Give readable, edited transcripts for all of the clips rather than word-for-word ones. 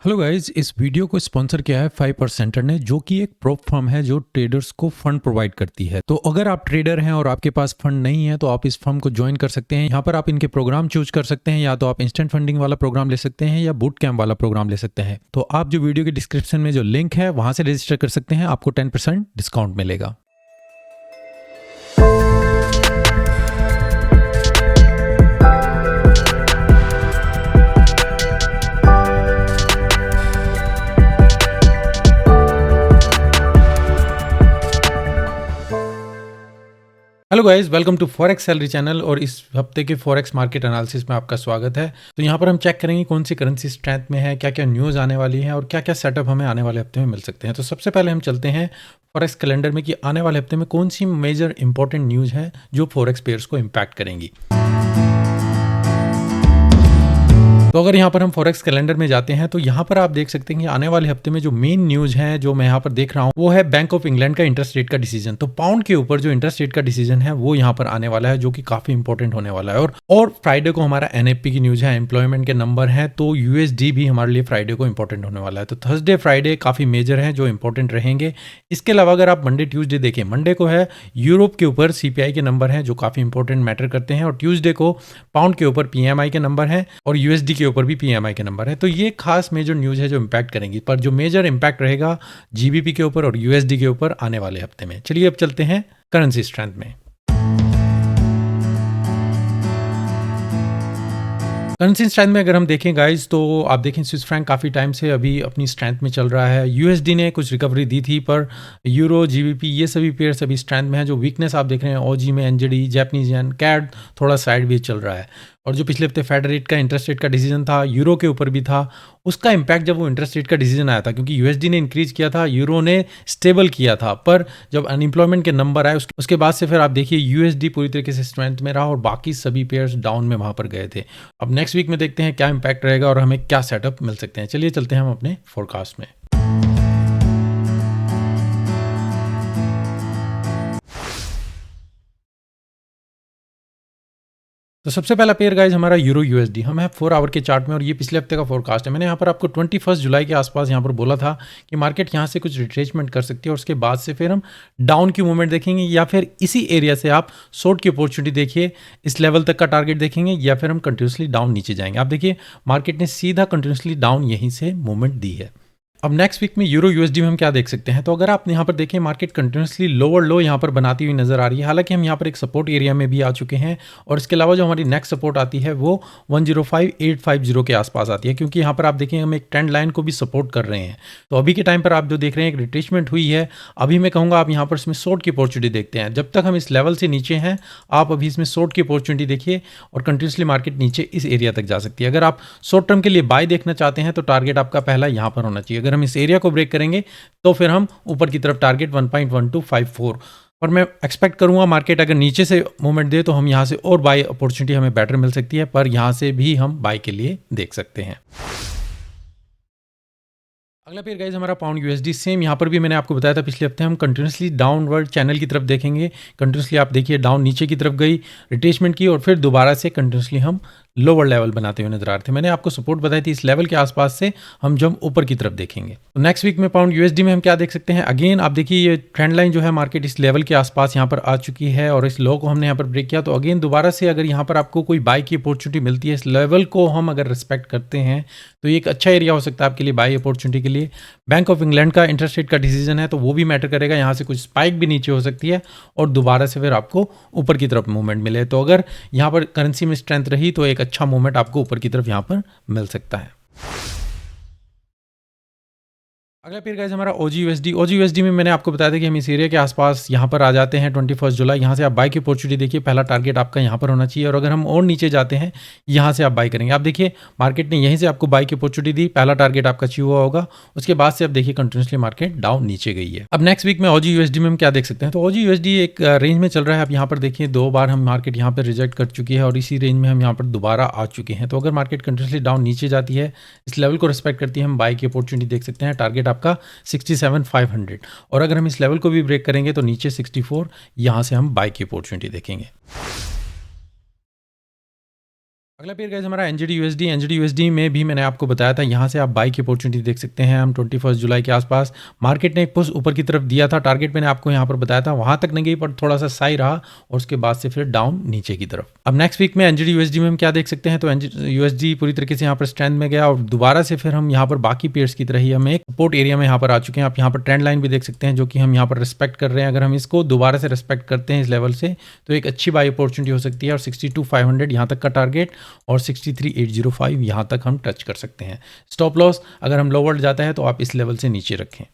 Hello guys, इस video को sponsor किया है 5% ने, जो कि एक प्रोप फर्म है जो ट्रेडर्स को फंड प्रोवाइड करती है। तो अगर आप ट्रेडर हैं और आपके पास फंड नहीं है तो आप इस फर्म को ज्वाइन कर सकते हैं। यहाँ पर आप इनके प्रोग्राम चूज कर सकते हैं, या तो आप इंस्टेंट फंडिंग वाला प्रोग्राम ले सकते हैं या बूट कैम्प वाला प्रोग्राम ले सकते हैं। तो आप जो वीडियो के डिस्क्रिप्शन में जो लिंक है वहां से रजिस्टर कर सकते हैं, आपको 10% डिस्काउंट मिलेगा। Hello guys, welcome to forex salary channel. और इस हफ्ते के फॉरेक्स मार्केट एनालिसिस में आपका स्वागत है। तो यहाँ पर हम चेक करेंगे कौन सी करेंसी स्ट्रेंथ में है, क्या क्या न्यूज़ आने वाली है और क्या क्या सेटअप हमें आने वाले हफ्ते में मिल सकते हैं। तो सबसे पहले हम चलते हैं फॉरेक्स कैलेंडर में कि आने वाले हफ्ते में कौन सी मेजर इंपॉर्टेंट न्यूज़ है जो फॉरेक्स पेयर्स को इम्पैक्ट करेंगी। तो अगर यहाँ पर हम फॉरेक्स कैलेंडर में जाते हैं तो यहाँ पर आप देख सकते हैं कि आने वाले हफ्ते में जो मेन न्यूज़ है जो मैं यहाँ पर देख रहा हूँ वो है बैंक ऑफ इंग्लैंड का इंटरेस्ट रेट का डिसीजन। तो पाउंड के ऊपर जो इंटरेस्ट रेट का डिसीजन है वो यहाँ पर आने वाला है, जो कि काफी इंपॉर्टेंट होने वाला है। और फ्राइडे को हमारा एनएफपी की न्यूज़ है, एम्प्लॉयमेंट के नंबर है, तो यूएसडी भी हमारे लिए फ्राइडे को इंपॉर्टेंट होने वाला है। तो थर्सडे फ्राइडे काफी मेजर है जो इंपॉर्टेंट रहेंगे। इसके अलावा अगर आप मंडे ट्यूजडे देखें, मंडे को है यूरोप के ऊपर सीपीआई के नंबर हैं जो काफी इंपॉर्टेंट मैटर करते हैं, और ट्यूजडे को पाउंड के ऊपर पीएमआई के नंबर हैं और यूएसडी के ऊपर भी पीएमआई नंबर है। तो ये खास मेजर न्यूज़ है जो इंपैक्ट करेंगी, पर जो मेजर इंपैक्ट रहेगा जीबीपी के ऊपर और यूएसडी के ऊपर आने वाले हफ्ते में। चलिए अब चलते हैं करेंसी स्ट्रेंथ में। करेंसी स्ट्रेंथ में अगर हम देखें गाइज, तो आप देखें स्विस फ्रैंक काफ़ी टाइम से अभी अपनी स्ट्रेंथ में चल रहा है। यूएसडी ने कुछ रिकवरी दी थी, पर यूरो, जीबीपी ये सभी पेयर्स अभी स्ट्रेंथ में है। जो वीकनेस आप देख रहे हैं ओजी में एनजेडी, जापानीज येन, कैड थोड़ा साइडवेज चल रहा है। और जो पिछले हफ्ते फेड रेट का इंटरेस्ट रेट का डिसीजन था, यूरो के ऊपर भी था, उसका इंपैक्ट जब वो इंटरेस्ट रेट का डिसीजन आया था, क्योंकि यूएसडी ने इंक्रीज किया था, यूरो ने स्टेबल किया था, पर जब अनएम्प्लॉयमेंट के नंबर आए उसके बाद से फिर आप देखिए यूएसडी पूरी तरीके से स्ट्रेंथ में रहा और बाकी सभी पेयर्स डाउन में वहाँ पर गए थे। अब नेक्स्ट वीक में देखते हैं क्या इंपैक्ट रहेगा और हमें क्या सेटअप मिल सकते हैं। चलिए चलते हैं हम अपने फोरकास्ट में। तो सबसे पहला पेयर गाइज हमारा यूरो यूएसडी, हम है 4 आवर के चार्ट में, और ये पिछले हफ्ते का फोरकास्ट है। मैंने यहाँ पर आपको 21 जुलाई के आसपास यहाँ पर बोला था कि मार्केट यहाँ से कुछ रिट्रेसमेंट कर सकती है और उसके बाद से फिर हम डाउन की मूवमेंट देखेंगे, या फिर इसी एरिया से आप शॉर्ट की अपॉर्चुनिटी देखिए, इस लेवल तक का टारगेट देखेंगे, या फिर हम कंटिन्यूसली डाउन नीचे जाएंगे। आप देखिए मार्केट ने सीधा कंटिन्यूसली डाउन यहीं से मूवमेंट दी है। अब नेक्स्ट वीक में यूरो यूएसडी में हम क्या देख सकते हैं, तो अगर आप यहाँ पर देखें मार्केट कंटिन्यूसली लोअर लो यहाँ पर बनाती हुई नजर आ रही है। हालांकि हम यहाँ पर एक सपोर्ट एरिया में भी आ चुके हैं, और इसके अलावा जो हमारी नेक्स्ट सपोर्ट आती है वो 105,850 के आसपास आती है, क्योंकि यहाँ पर आप देखें हम एक ट्रेंड लाइन को भी सपोर्ट कर रहे हैं। तो अभी के टाइम पर आप जो देख रहे हैं एक रिट्रेसमेंट हुई है। अभी मैं कहूँगा आप यहाँ पर इसमें शॉर्ट की अपॉर्चुनिटी देखते हैं। जब तक हम इस लेवल से नीचे हैं आप अभी इसमें शॉर्ट की अपॉर्चुनिटी देखिए, और कंटिन्यूसली मार्केट नीचे इस एरिया तक जा सकती है। अगर आप शॉर्ट टर्म के लिए बाय देखना चाहते हैं तो टारगेट आपका पहला यहाँ पर होना चाहिए। अगर हम इस एरिया को ब्रेक करेंगे तो फिर हम ऊपर की तरफ टारगेट 1.1254, और मैं एक्सपेक्ट करूंगा मार्केट अगर नीचे से मूवमेंट दे तो हम यहां से और बाय अपॉर्चुनिटी हमें बेटर मिल सकती है, पर यहां से भी हम बाय के लिए देख सकते हैं। अगला पेयर गाइज हमारा पाउंड यूएसडी, सेम यहाँ पर भी मैंने आपको बताया था पिछले हफ्ते हम कंटिन्यूसली डाउनवर्ड चैनल की तरफ देखेंगे। कंटिन्यूसली आप देखिए डाउन नीचे की तरफ गई, रिट्रेसमेंट की, और फिर दोबारा से कंटिन्यूसली हम लोअर लेवल बनाते हुए नजर आ रहे थे। मैंने आपको सपोर्ट बताई थी इस लेवल के आसपास से हम जब ऊपर की तरफ देखेंगे। तो नेक्स्ट वीक में पाउंड यूएसडी में हम क्या देख सकते हैं, अगेन आप देखिए ये ट्रेंड लाइन जो है मार्केट इस लेवल के आसपास यहाँ पर आ चुकी है, और इस लो को हमने यहाँ पर ब्रेक किया। तो अगेन दोबारा से अगर यहाँ पर आपको कोई बाय की अपॉर्चुनिटी मिलती है, इस लेवल को हम अगर रिस्पेक्ट करते हैं तो ये एक अच्छा एरिया हो सकता है आपके लिए बाय अपॉर्चुनिटी के लिए। बैंक ऑफ इंग्लैंड का इंटरेस्ट रेट का डिसीजन है तो वो भी मैटर करेगा, यहाँ से कुछ स्पाइक भी नीचे हो सकती है और दोबारा से फिर आपको ऊपर की तरफ मूवमेंट मिले। तो अगर यहाँ पर करेंसी में स्ट्रेंथ रही तो एक अच्छा मूवमेंट आपको ऊपर की तरफ यहाँ पर मिल सकता है। अगला पेयर गाइस हमारा ओजी यूएसडी में मैंने आपको बताया था कि हम इस एरिया के आसपास यहाँ पर आ जाते हैं 21 जुलाई। यहाँ से आप बाय की अपॉर्चुनिटी देखिए, पहला टारगेट आपका यहाँ पर होना चाहिए, और अगर हम और नीचे जाते हैं यहाँ से आप बाय करेंगे। आप देखिए मार्केट ने यहीं से आपको बाय की अपॉर्चुनिटी दी, पहला टारगेट आपका अचीव हुआ होगा, उसके बाद से आप देखिए कंटिन्यूसली मार्केट डाउन नीचे गई है। अब नेक्स्ट वीक में ओजी यूएसडी में हम क्या देख सकते हैं, तो ओजी यूएसडी एक रेंज में चल रहा है। आप यहाँ पर देखिए 2 बार हम मार्केट यहाँ पर रिजेक्ट कर चुकी है और इसी रेंज में हम यहाँ पर दोबारा आ चुके हैं। तो अगर मार्केट कंटिन्यूसली डाउन नीचे जाती है, इस लेवल को रिस्पेक्ट करती है, हम बाय की अपॉर्चुनिटी देख सकते हैं। टारगेट आपका 67,500, और अगर हम इस लेवल को भी ब्रेक करेंगे तो नीचे 64, यहां से हम बाय की अपॉर्चुनिटी देखेंगे। अगला पेयर गाइस हमारा एनजेडी यूएसडी में भी मैंने आपको बताया था, यहाँ से आप बाई की अपॉर्चुनिटी देख सकते हैं। हम 21 जुलाई के आसपास मार्केट ने एक पुश ऊपर की तरफ दिया था, टारगेट मैंने आपको यहाँ पर बताया था, वहाँ तक नहीं गई पर थोड़ा सा साई रहा और उसके बाद से फिर डाउन नीचे की तरफ। अब नेक्स्ट वीक में एनजेडी यूएसडी में हम क्या देख सकते हैं, तो यूएसडी पूरी तरीके से यहाँ पर स्ट्रेंथ में गया और दोबारा से फिर हम यहाँ पर बाकी पेयर्स की तरह ही हम एक सपोर्ट एरिया में यहाँ पर आ चुके हैं। आप यहाँ पर ट्रेंड लाइन भी देख सकते हैं जो कि हम यहाँ पर रिस्पेक्ट कर रहे हैं। अगर हम इसको दोबारा से रिस्पेक्ट करते हैं इस लेवल से तो एक अच्छी बाई अपॉर्चुनिटी हो सकती है और 62,500 यहाँ तक का टारगेट और 63,805 यहाँ तक हम टच कर सकते हैं। स्टॉप लॉस अगर हम लोअर जाता है तो आप इस लेवल से नीचे रखें।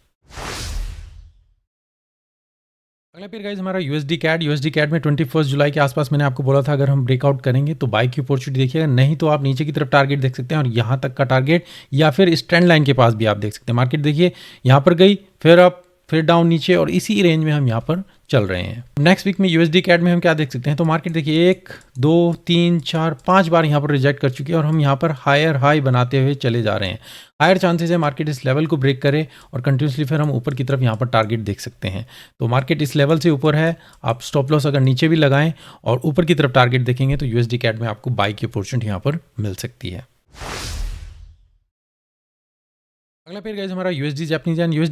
अगला पेयर गाइस हमारा यूएसडी कैड में 21 जुलाई के आसपास मैंने आपको बोला था अगर हम ब्रेकआउट करेंगे तो बाई की अपॉर्चुनिटी देखिएगा, नहीं तो आप नीचे की तरफ टारगेट देख सकते हैं और यहाँ तक का टारगेट या फिर इस ट्रेंड लाइन के पास भी आप देख सकते हैं। मार्केट देखिए यहाँ पर गई, फिर अप, फिर डाउन नीचे और इसी रेंज में हम यहाँ पर चल रहे हैं। नेक्स्ट वीक में यूएसडी कैड में हम क्या देख सकते हैं, तो मार्केट देखिए 1 2 3 4 5 बार यहाँ पर रिजेक्ट कर चुकी है और हम यहाँ पर हायर हाई बनाते हुए चले जा रहे हैं। हायर चांसेस है मार्केट इस लेवल को ब्रेक करे और कंटिन्यूसली फिर हम ऊपर की तरफ यहाँ पर टारगेट देख सकते हैं। तो मार्केट इस लेवल से ऊपर है, आप स्टॉप लॉस अगर नीचे भी लगाएं और ऊपर की तरफ टारगेट देखेंगे तो यूएसडी कैड में आपको बाई की अपॉर्चुनिटी यहाँ पर मिल सकती है। अगला पेयर गाइस हमारा यूएसडी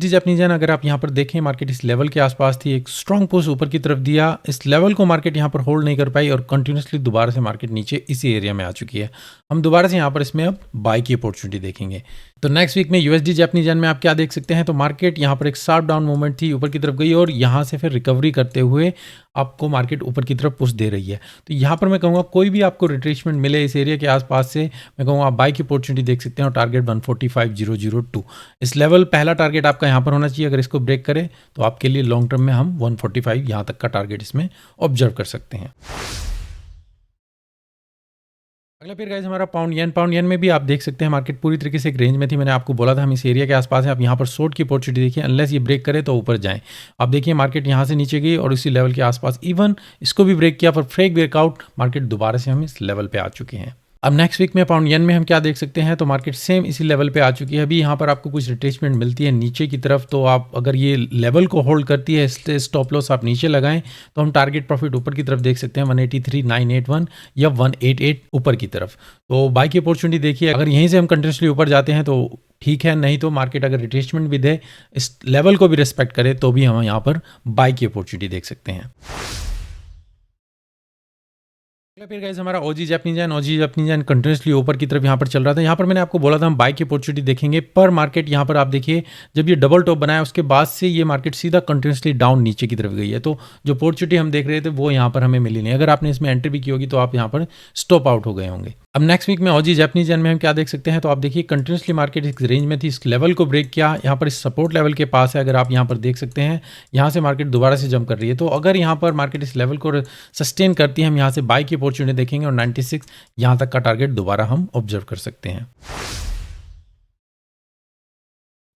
जापानीज येन अगर आप यहाँ पर देखें मार्केट इस लेवल के आसपास थी, एक स्ट्रॉन्ग पुश ऊपर की तरफ दिया, इस लेवल को मार्केट यहाँ पर होल्ड नहीं कर पाई और कंटिन्यूसली दोबारा से मार्केट नीचे इसी एरिया में आ चुकी है। हम दोबारा से यहाँ पर इसमें अब बाई की अपॉर्चुनिटी देखेंगे। तो नेक्स्ट वीक में यूएसडी जापानीज येन में आप क्या देख सकते हैं, तो मार्केट यहाँ पर एक शार्प डाउन मूवमेंट थी, ऊपर की तरफ गई और यहाँ से फिर रिकवरी करते हुए आपको मार्केट ऊपर की तरफ पुश दे रही है। तो यहाँ पर मैं कहूँगा कोई भी आपको रिट्रेसमेंट मिले इस एरिया के आसपास से, मैं कहूँगा आप बाई की अपॉर्चुनिटी देख सकते हैं और टारगेट 145,002 इस लेवल पहला टारगेट आपका यहाँ पर होना चाहिए। अगर इसको ब्रेक करे तो आपके लिए लॉन्ग टर्म में हम 145 यहाँ तक का टारगेट इसमें ऑब्जर्व कर सकते हैं। अगला पेयर गाइस हमारा पाउंड येन में भी आप देख सकते हैं मार्केट पूरी तरीके से एक रेंज में थी। मैंने आपको बोला था हम इस एरिया के आसपास हैं। आप यहाँ पर शॉर्ट की अपॉर्चुनिटी देखिए, अनलेस ये ब्रेक करे तो ऊपर जाएं। आप देखिए मार्केट यहाँ से नीचे गई और इसी लेवल के आसपास इवन इसको भी ब्रेक किया, पर फेक ब्रेकआउट मार्केट दोबारा से हम इस लेवल पे आ चुके हैं। अब नेक्स्ट वीक में पाउंड येन में हम क्या देख सकते हैं, तो मार्केट सेम इसी लेवल पे आ चुकी है। अभी यहाँ पर आपको कुछ रिट्रेसमेंट मिलती है नीचे की तरफ, तो आप अगर ये लेवल को होल्ड करती है, स्टॉप लॉस आप नीचे लगाएं तो हम टारगेट प्रॉफिट ऊपर की तरफ देख सकते हैं 183,981 या 188 ऊपर की तरफ। तो बाई की अपॉर्चुनिटी देखिए, अगर यहीं से हम कंटिन्यूसली ऊपर जाते हैं तो ठीक है, नहीं तो मार्केट अगर रिट्रेसमेंट भी दे, इस लेवल को भी रिस्पेक्ट करे तो भी हम यहाँ पर बाई की अपॉर्चुनिटी देख सकते हैं। फिर गाइस हमारा ओजी जापानीज येन कंटिन्यूसली ऊपर की तरफ यहाँ पर चल रहा था। यहाँ पर मैंने आपको बोला था हम बाई की अपॉर्चुनिटी देखेंगे, पर मार्केट यहाँ पर आप देखिए जब ये डबल टॉप बनाया उसके बाद से ये मार्केट सीधा कंटिन्यूसली डाउन नीचे की तरफ गई है। तो जो अपॉर्चुनिटी हम देख रहे थे वो यहाँ पर हमें मिली नहीं। अगर आपने इसमें एंट्री भी की होगी तो आप यहाँ पर स्टॉप आउट हो गए होंगे। अब नेक्स्ट वीक में ओजी जापानीज येन में हम क्या देख सकते हैं, तो आप देखिए कंटिन्यूसली मार्केट इस रेंज में थी, इस लेवल को ब्रेक किया, यहाँ पर इस सपोर्ट लेवल के पास है। अगर आप यहाँ पर देख सकते हैं यहाँ से मार्केट दोबारा से जंप कर रही है, तो अगर यहाँ पर मार्केट इस लेवल को सस्टेन करती है हम यहाँ से बाई की अपॉर्चुनिटी देखेंगे और 96 यहाँ तक का टारगेट दोबारा हम ऑब्जर्व कर सकते हैं।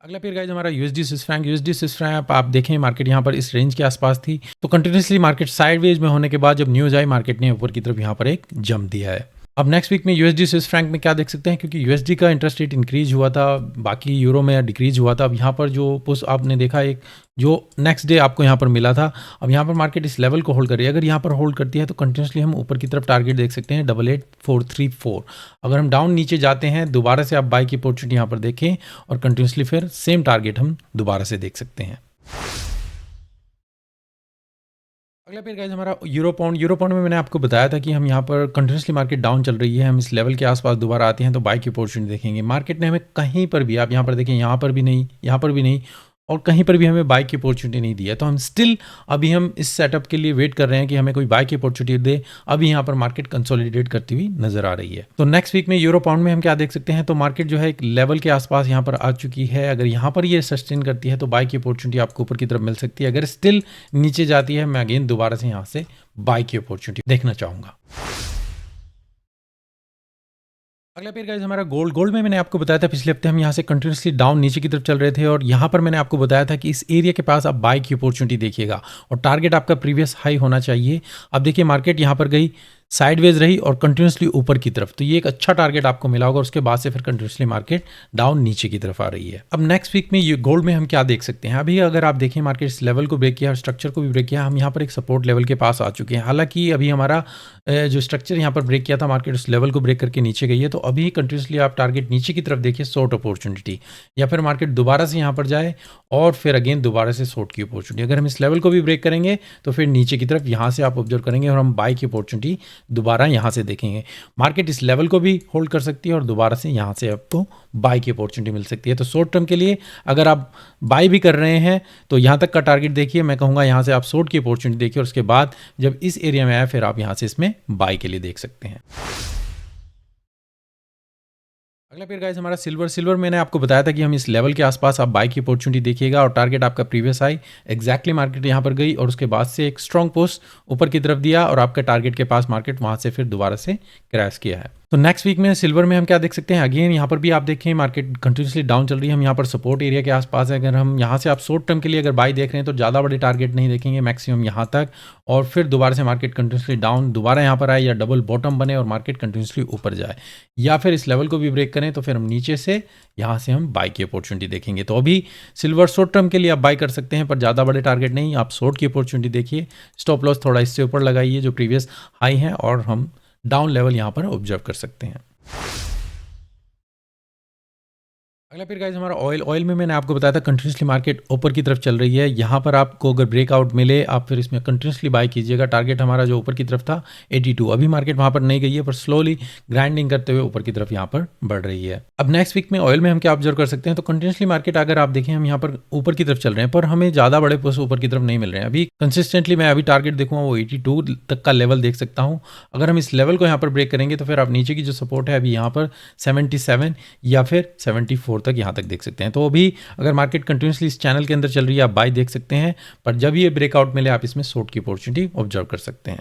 अगला पेयर गाइस हमारा यूएसडी स्विस फ्रैंक आप देखें मार्केट यहाँ पर इस रेंज के आसपास थी, तो कंटिन्यूसली मार्केट साइडवेज में होने के बाद जब न्यूज आई मार्केट ने ऊपर की तरफ यहाँ पर एक जंप दिया है। अब नेक्स्ट वीक में यूएसडी स्विस फ्रैंक में क्या देख सकते हैं, क्योंकि यूएसडी का इंटरेस्ट रेट इंक्रीज हुआ था, बाकी यूरो में डिक्रीज हुआ था। अब यहाँ पर जो पुश आपने देखा एक जो नेक्स्ट डे आपको यहाँ पर मिला था, अब यहाँ पर मार्केट इस लेवल को होल्ड कर रही है। अगर यहाँ पर होल्ड करती है तो कंटिन्यूसली हम ऊपर की तरफ टारगेट देख सकते हैं 88,434। अगर हम डाउन नीचे जाते हैं दोबारा से आप बाई की अपॉर्चुनिटी यहाँ पर देखें और कंटिन्यूसली फिर सेम टारगेट हम दोबारा से देख सकते हैं। अगला पेयर गाइस हमारा यूरो पाउंड में मैंने आपको बताया था कि हम यहाँ पर कंटिन्यूसली मार्केट डाउन चल रही है, हम इस लेवल के आसपास दोबारा आते हैं तो बाई की अपॉर्चुनिटी देखेंगे। मार्केट ने हमें कहीं पर भी, आप यहाँ पर देखें, यहाँ पर भी नहीं, यहाँ पर भी नहीं और कहीं पर भी हमें बाई की अपॉर्चुनिटी नहीं दी है। तो हम स्टिल अभी हम इस सेटअप के लिए वेट कर रहे हैं कि हमें कोई बाई की अपॉर्चुनिटी दे। अभी यहाँ पर मार्केट कंसोलिडेट करती हुई नजर आ रही है। तो नेक्स्ट वीक में यूरो पाउंड में हम क्या देख सकते हैं, तो मार्केट जो है एक लेवल के आसपास यहाँ पर आ चुकी है। अगर यहाँ पर ये सस्टेन करती है तो बाई की अपॉर्चुनिटी आपको ऊपर की तरफ मिल सकती है। अगर स्टिल नीचे जाती है मैं अगेन दोबारा से यहाँ से बाई की अपॉर्चुनिटी देखना चाहूँगा। अगला पेयर गाइस हमारा गोल्ड में मैंने आपको बताया था पिछले हफ्ते हम यहाँ से कंटिन्यूसली डाउन नीचे की तरफ चल रहे थे और यहाँ पर मैंने आपको बताया था कि इस एरिया के पास आप बाई की अपॉर्चुनिटी देखिएगा और टारगेट आपका प्रीवियस हाई होना चाहिए। अब देखिए मार्केट यहाँ पर गई, साइडवेज रही और कंटिन्यूसली ऊपर की तरफ, तो ये एक अच्छा टारगेट आपको मिला होगा। उसके बाद से फिर कंटिन्यूसली मार्केट डाउन नीचे की तरफ आ रही है। अब नेक्स्ट वीक में ये गोल्ड में हम क्या देख सकते हैं, अभी अगर आप देखें मार्केट इस लेवल को ब्रेक किया और स्ट्रक्चर को भी ब्रेक किया, हम यहाँ पर एक सपोर्ट लेवल के पास आ चुके हैं। हालांकि अभी हमारा जो स्ट्रक्चर यहाँ पर ब्रेक किया था, मार्केट उस लेवल को ब्रेक करके नीचे गई है, तो अभी कंटिन्यूसली आप टारगेट नीचे की तरफ देखिए, शॉर्ट अपॉर्चुनिटी, या फिर मार्केट दोबारा से यहाँ पर जाए और फिर अगेन दोबारा से शॉर्ट की अपॉर्चुनिटी। अगर हम इस लेवल को भी ब्रेक करेंगे तो फिर नीचे की तरफ यहाँ से आप ऑब्जर्व करेंगे और हम बाई की अपॉर्चुनिटी दोबारा यहाँ से देखेंगे। मार्केट इस लेवल को भी होल्ड कर सकती है और दोबारा से यहाँ से आपको बाई की अपॉर्चुनिटी मिल सकती है। तो शॉर्ट टर्म के लिए अगर आप बाई भी कर रहे हैं तो यहाँ तक का टारगेट देखिए, मैं कहूँगा यहाँ से आप शॉर्ट की अपॉर्चुनिटी देखिए और उसके बाद जब इस एरिया में आए फिर आप यहाँ से इसमें बाई के लिए देख सकते हैं। अगला पेयर गाइस हमारा सिल्वर मैंने आपको बताया था कि हम इस लेवल के आसपास आप बाई की अपॉर्चुनिटी देखिएगा और टारगेट आपका प्रीवियस हाई एग्जैक्टली मार्केट यहाँ पर गई और उसके बाद से एक स्ट्रॉन्ग पोस्ट ऊपर की तरफ दिया और आपके टारगेट के पास मार्केट वहाँ से फिर दोबारा से क्रैश किया है। तो नेक्स्ट वीक में सिल्वर में हम क्या देख सकते हैं, अगेन यहाँ पर भी आप देखें मार्केट कंटिन्यूसली डाउन चल रही है। हम यहाँ पर सपोर्ट एरिया के आसपास है। अगर हम यहाँ से आप शॉर्ट टर्म के लिए अगर बाई देख रहे हैं तो ज़्यादा बड़े टारगेट नहीं देखेंगे, मैक्सिमम यहाँ तक, और फिर दोबारा से मार्केट कंटिन्यूसली डाउन दोबारा यहाँ पर आए या डबल बॉटम बने और मार्केट कंटिन्यूसली ऊपर जाए, या फिर इस लेवल को भी ब्रेक करें तो फिर हम नीचे से यहाँ से हम बाई की अपॉर्चुनिटी देखेंगे। तो अभी सिल्वर शॉर्ट टर्म के लिए आप बाई कर सकते हैं पर ज़्यादा बड़े टारगेट नहीं, आप शॉर्ट की अपॉर्चुनिटी देखिए। स्टॉप लॉस थोड़ा इससे ऊपर लगाइए जो प्रीवियस हाई है और हम डाउन लेवल यहाँ पर ऑब्जर्व कर सकते हैं। अगला फिर गाइस हमारा ऑयल में मैंने आपको बताया था कंटिन्यूसली मार्केट ऊपर की तरफ चल रही है। यहाँ पर आपको अगर ब्रेकआउट मिले आप फिर इसमें कंटिन्यूसली बाय कीजिएगा। टारगेट हमारा जो ऊपर की तरफ था 82, अभी मार्केट वहाँ पर नहीं गई है पर स्लोली ग्राइंडिंग करते हुए ऊपर की तरफ यहाँ पर बढ़ रही है। अब नेक्स्ट वीक में ऑयल में हम क्या ऑब्जर्व कर सकते हैं, तो कंटिन्यूसली मार्केट अगर आप देखें हम यहाँ पर ऊपर की तरफ चल रहे हैं पर हमें ज़्यादा बड़े पोस्ट ऊपर की तरफ नहीं मिल रहे हैं। अभी कंसिस्टेंटली मैं अभी टारगेट देखूँगा वो 82 तक का लेवल देख सकता हूँ। अगर हम इस लेवल को यहाँ पर ब्रेक करेंगे तो फिर आप नीचे की जो सपोर्ट है अभी यहाँ पर 77 या फिर 74 तक यहाँ तक देख सकते हैं। तो अभी अगर मार्केट कंटिन्यूसली इस चैनल के अंदर चल रही है आप बाय देख सकते हैं, पर जब ये ब्रेकआउट मिले आप इसमें शॉर्ट की अपॉर्चुनिटी ऑब्जर्व कर सकते हैं।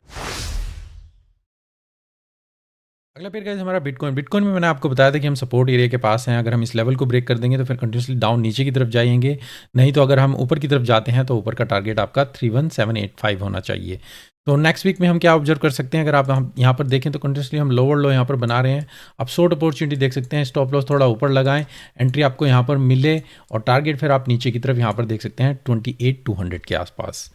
अगला पेयर गाइस हमारा बिटकॉइन में मैंने आपको बताया था कि हम सपोर्ट एरिया के पास हैं। अगर हम इस लेवल को ब्रेक कर देंगे तो फिर कंटिन्यूसली डाउन नीचे की तरफ जाएंगे, नहीं तो अगर हम ऊपर की तरफ जाते हैं तो ऊपर का टारगेट आपका 31785 होना चाहिए। तो नेक्स्ट वीक में हम क्या ऑब्जर्व कर सकते हैं, अगर आप हम यहाँ पर देखें तो कंटिन्यूसली हम लोअर लो यहाँ पर बना रहे हैं। आप शॉर्ट अपॉर्चुनिटी देख सकते हैं, स्टॉप लॉस थोड़ा ऊपर लगाएं, एंट्री आपको यहाँ पर मिले और टारगेट फिर आप नीचे की तरफ यहाँ पर देख सकते हैं 28200 के आसपास।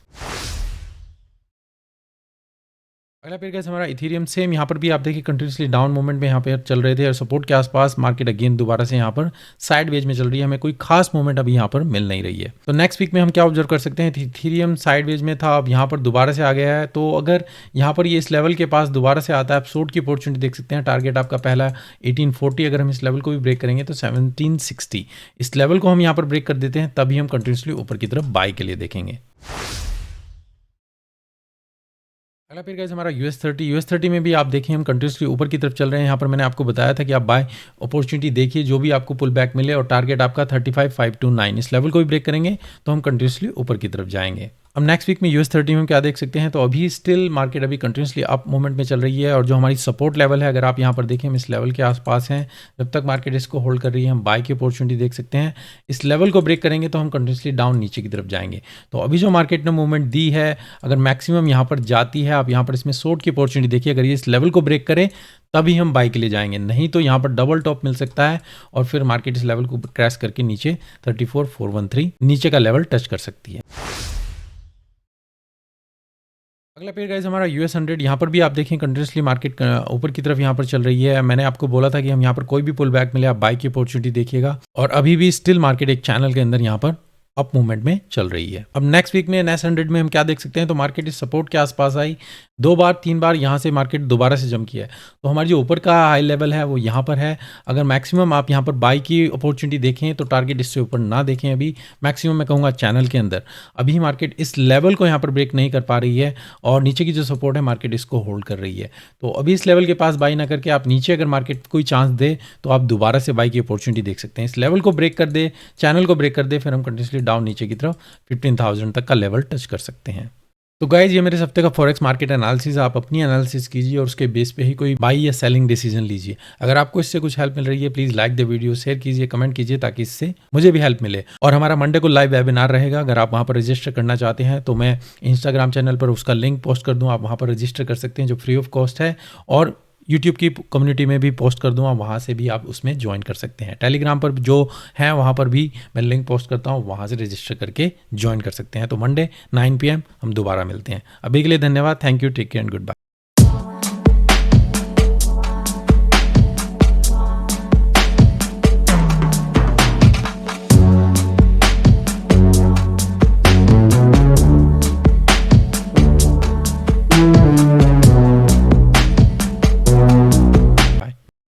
अगला पेयर गाइस हमारा इथेरियम सेम यहाँ पर भी आप देखिए कंटिन्यूसली डाउन मूवमेंट में यहाँ पे चल रहे थे और सपोर्ट के आसपास मार्केट अगेन दोबारा से यहाँ पर साइड वेज में चल रही है। हमें कोई खास मूवमेंट अभी यहाँ पर मिल नहीं रही है। तो नेक्स्ट वीक में हम क्या ऑब्जर्व कर सकते हैं, इथेरियम साइड वेज में था अब यहाँ पर दोबारा से आ गया है। तो अगर यहाँ पर ये इस लेवल के पास दोबारा से आता है आप शॉर्ट की अपॉर्चुनिटी देख सकते हैं। टारगेट आपका पहला 1840, अगर हम इस लेवल को भी ब्रेक करेंगे तो 1760, इस लेवल को हम यहाँ पर ब्रेक कर देते हैं तभी हम कंटिन्यूसली ऊपर की तरफ बाय के लिए देखेंगे। अगला फिर गाइस हमारा US30 में भी आप देखें हम कंटिन्यूसली ऊपर की तरफ चल रहे हैं। यहाँ पर मैंने आपको बताया था कि आप बाय अपॉर्चुनिटी देखिए जो भी आपको पुल बैक मिले और टारगेट आपका 35529, इस लेवल को भी ब्रेक करेंगे तो हम कंटिन्यूसली ऊपर की तरफ जाएंगे। अब नेक्स्ट वीक में US30 में क्या देख सकते हैं, तो अभी स्टिल मार्केट अभी कंटिन्यूसली अप मूवमेंट में चल रही है और जो हमारी सपोर्ट लेवल है अगर आप यहाँ पर देखें हम इस लेवल के आसपास हैं। जब तक मार्केट इसको होल्ड कर रही है हम बाय की अपॉर्चुनिटी देख सकते हैं। इस लेवल को ब्रेक करेंगे तो हम कंटिन्यूसली डाउन नीचे की तरफ जाएंगे। तो अभी जो मार्केट ने मूवमेंट दी है अगर मैक्सिमम यहाँ पर जाती है, आप यहाँ पर इसमें शॉर्ट की अपॉर्चुनिटी देखिए। अगर ये इस लेवल को ब्रेक करें तभी हम बाय के लिए जाएंगे, नहीं तो यहाँ पर डबल टॉप मिल सकता है और फिर मार्केट इस लेवल को क्रैश करके नीचे 34413 नीचे का लेवल टच कर सकती है। अगला पेयर गाइस हमारा US100, यहाँ पर भी आप देखें कंटिन्यूसली मार्केट ऊपर की तरफ यहाँ पर चल रही है। मैंने आपको बोला था कि हम यहाँ पर कोई भी पुल बैक मिले आप बाय की अपॉर्चुनिटी देखिएगा और अभी भी स्टिल मार्केट एक चैनल के अंदर यहाँ पर अप मूवमेंट में चल रही है। अब नेक्स्ट वीक में NS100 में हम क्या देख सकते हैं, तो मार्केट इस सपोर्ट के आसपास आई 2-3 बार यहाँ से मार्केट दोबारा से जंप किया है। तो हमारी जो ऊपर का हाई लेवल है वो यहाँ पर है। अगर मैक्सिमम आप यहाँ पर बाई की अपॉर्चुनिटी देखें तो टारगेट इससे ऊपर ना देखें। अभी मैक्सिमम मैं कहूँगा चैनल के अंदर अभी मार्केट इस लेवल को यहाँ पर ब्रेक नहीं कर पा रही है और नीचे की जो सपोर्ट है मार्केट इसको होल्ड कर रही है। तो अभी इस लेवल के पास बाई ना करके आप नीचे अगर मार्केट कोई चांस दे तो आप दोबारा से बाई की अपॉर्चुनिटी देख सकते हैं। इस लेवल को ब्रेक कर दे, चैनल को ब्रेक कर दे, फिर हम कंटिन्यूसली डाउन नीचे की तरफ 15,000 तक का लेवल टच कर सकते हैं। तो गाइज ये मेरे इस हफ्ते का फॉरेक्स मार्केट एनालिसिस, आप अपनी एनालिसिस कीजिए और उसके बेस पे ही कोई बाई या सेलिंग डिसीजन लीजिए। अगर आपको इससे कुछ हेल्प मिल रही है please like the video, share कीजिए, कमेंट कीजिए ताकि इससे मुझे भी हेल्प मिले। और हमारा मंडे को लाइव वेबिनार रहेगा, अगर आप वहाँ पर रजिस्टर करना चाहते हैं तो मैं इंस्टाग्राम चैनल पर उसका लिंक पोस्ट कर दूँ, आप वहाँ पर रजिस्टर कर सकते हैं जो फ्री ऑफ कॉस्ट है। और यूट्यूब की कम्युनिटी में भी पोस्ट कर दूँगा, वहाँ से भी आप उसमें ज्वाइन कर सकते हैं। टेलीग्राम पर जो है वहाँ पर भी मैं लिंक पोस्ट करता हूँ, वहाँ से रजिस्टर करके ज्वाइन कर सकते हैं। तो मंडे 9 PM हम दोबारा मिलते हैं। अभी के लिए धन्यवाद, thank you, take care and good bye.